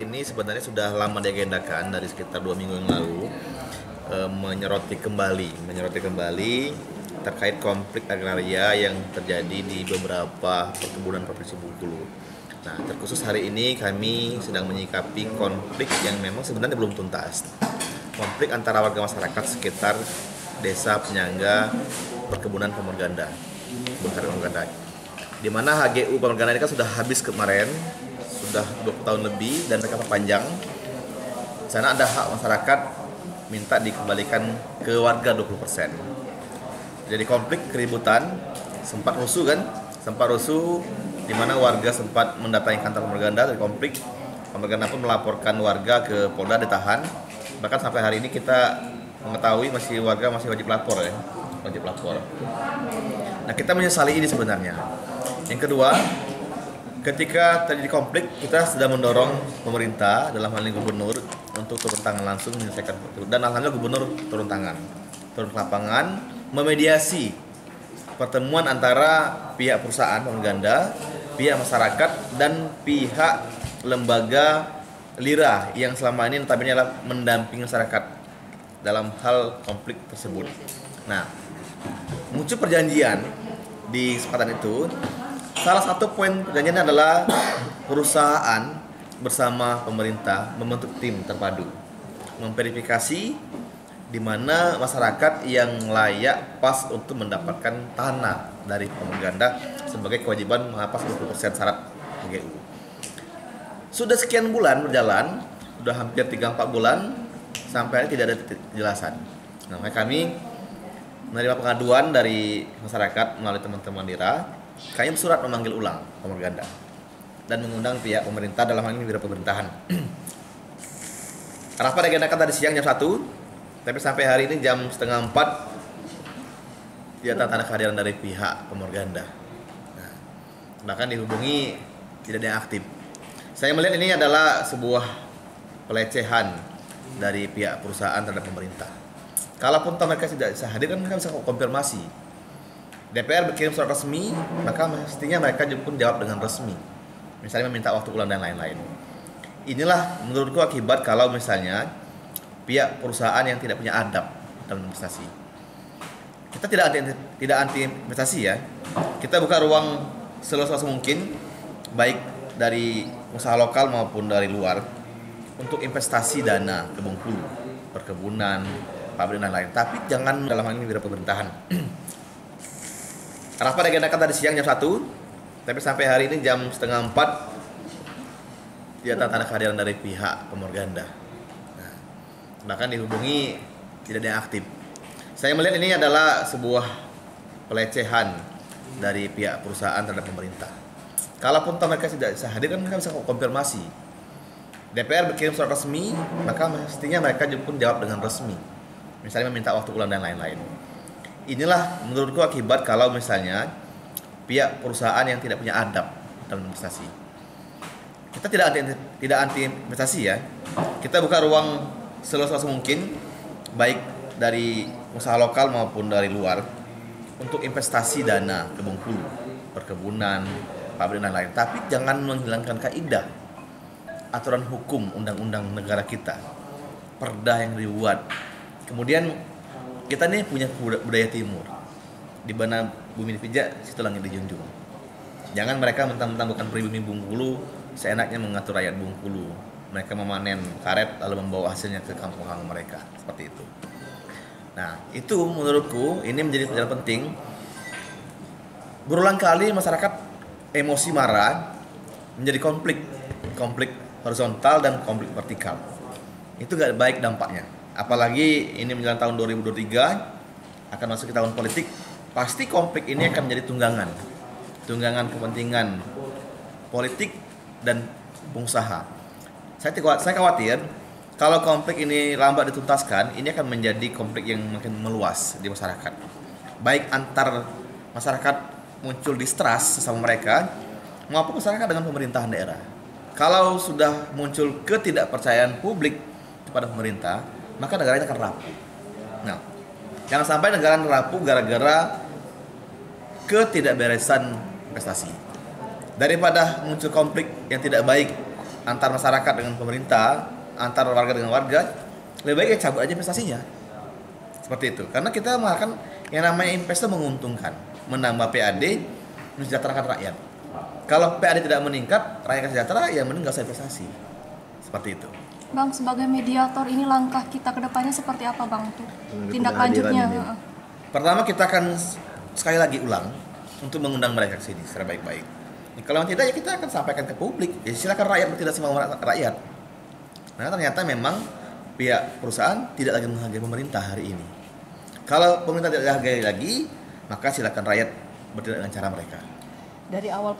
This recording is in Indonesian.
ini sebenarnya sudah lama diagendakan dari sekitar 2 minggu yang lalu, menyoroti kembali terkait konflik agraria yang terjadi di beberapa perkebunan Provinsi Bengkulu. Nah, terkhusus hari ini kami sedang menyikapi konflik yang memang sebenarnya belum tuntas. Konflik antara warga masyarakat sekitar desa penyangga perkebunan Pemerganda, di mana HGU Pemerganda ini kan sudah habis kemarin, sudah 20 tahun lebih dan mereka perpanjang. Di sana ada hak masyarakat minta dikembalikan ke warga 20%. Jadi konflik keributan, sempat rusuh di mana warga sempat mendatangi kantor Pemerganda dari konflik. Pemerganda pun melaporkan warga ke Polda, ditahan. Bahkan sampai hari ini kita mengetahui warga masih wajib lapor ya, wajib lapor. Nah, kita menyesali ini sebenarnya. Yang kedua, ketika terjadi konflik, kita sudah mendorong pemerintah, dalam hal ini gubernur, untuk turun tangan langsung menyelesaikan itu. Dan alhamdulillah gubernur turun ke lapangan, memediasi pertemuan antara pihak perusahaan Pemerganda, pihak masyarakat, dan pihak lembaga LIRA yang selama ini notabene adalah mendampingi masyarakat dalam hal konflik tersebut. Nah, muncul perjanjian di kesempatan itu. Salah satu poin perjanjiannya adalah perusahaan bersama pemerintah membentuk tim terpadu, memverifikasi di mana masyarakat yang layak pas untuk mendapatkan tanah dari Pemerganda sebagai kewajiban melapas 20% syarat HGU. Sudah sekian bulan berjalan, sudah hampir 3-4 bulan, sampai hari tidak ada kejelasan. Nah, kami menerima pengaduan dari masyarakat melalui teman-teman LIRA. Kami surat memanggil ulang Pemerganda dan mengundang pihak pemerintah, dalam hal ini biro pemerintahan. Rapat diagendakan tadi siang jam 1, tapi sampai hari ini jam setengah 4 tidak tanda kehadiran dari pihak Pemerganda. Nah, bahkan dihubungi tidak ada yang aktif. Saya melihat ini adalah sebuah pelecehan dari pihak perusahaan terhadap pemerintah. Kalaupun mereka tidak bisa hadir, kan mereka bisa konfirmasi. DPR berkirim surat resmi, maka mestinya mereka pun jawab dengan resmi. Misalnya meminta waktu ulang dan lain-lain. Inilah menurutku akibat kalau misalnya pihak perusahaan yang tidak punya adab dalam investasi. Kita tidak anti investasi ya. Kita buka ruang seluas mungkin, baik dari usaha lokal maupun dari luar, untuk investasi dana ke Bengkulu, perkebunan, pabrik dan lain. Tapi jangan dalam hal ini biro pemerintahan. Rapat diagendakan tadi siang jam 1, tapi sampai hari ini jam setengah 4 tidak tanda kehadiran dari pihak Pemerganda. Nah, bahkan dihubungi tidak ada yang aktif. Saya melihat ini adalah sebuah pelecehan dari pihak perusahaan terhadap pemerintah. Kalaupun mereka tidak bisa hadir, kan mereka bisa konfirmasi. DPR berkirim surat resmi, maka mestinya mereka pun jawab dengan resmi. Misalnya meminta waktu ulang dan lain-lain. Inilah menurutku akibat kalau misalnya pihak perusahaan yang tidak punya adab dalam investasi. Kita tidak anti investasi ya. Kita buka ruang seluas mungkin, baik dari usaha lokal maupun dari luar, untuk investasi dana ke Bengkulu, perkebunan, pabrik dan lain. Tapi jangan menghilangkan kaidah aturan hukum undang-undang negara kita, perda yang dibuat. Kemudian kita nih punya budaya timur, di mana bumi dipijak, situ langit dijunjung. Jangan mereka mentang-mentang bukan pribumi Bengkulu, seenaknya mengatur rakyat Bengkulu. Mereka memanen karet lalu membawa hasilnya ke kampung halaman mereka, seperti itu. Nah, itu menurutku ini menjadi pelajaran penting. Berulang kali masyarakat emosi marah menjadi konflik horizontal dan konflik vertikal. Itu gak baik dampaknya. Apalagi ini menjelang tahun 2023, akan masuk ke tahun politik, pasti konflik ini akan menjadi tunggangan kepentingan politik dan pengusaha. Saya khawatir kalau konflik ini lambat dituntaskan, ini akan menjadi konflik yang makin meluas di masyarakat. Baik antar masyarakat muncul distrust sesama mereka, maupun masyarakat dengan pemerintahan daerah. Kalau sudah muncul ketidakpercayaan publik kepada pemerintah, maka negaranya akan rapuh. Nah, jangan sampai negara rapuh gara-gara ketidakberesan investasi. Daripada muncul konflik yang tidak baik antar masyarakat dengan pemerintah, antar warga dengan warga, lebih baik ya cabut aja investasinya. Seperti itu. Karena kita mengharapkan yang namanya investor menguntungkan, menambah PAD, mensejahterakan rakyat. Kalau PAD tidak meningkat, rakyat sejahtera, ya mending nggak usah investasi. Seperti itu. Bang, sebagai mediator ini langkah kita ke depannya seperti apa Bang tuh? Tindak lanjutnya. Pertama kita akan sekali lagi ulang untuk mengundang mereka ke sini secara baik-baik. Kalau tidak ya kita akan sampaikan ke publik. Ya silakan rakyat bertindak sama rakyat. Nah ternyata memang pihak perusahaan tidak lagi menghargai pemerintah hari ini. Kalau pemerintah tidak dihargai lagi, maka silakan rakyat bertindak dengan cara mereka. Dari awal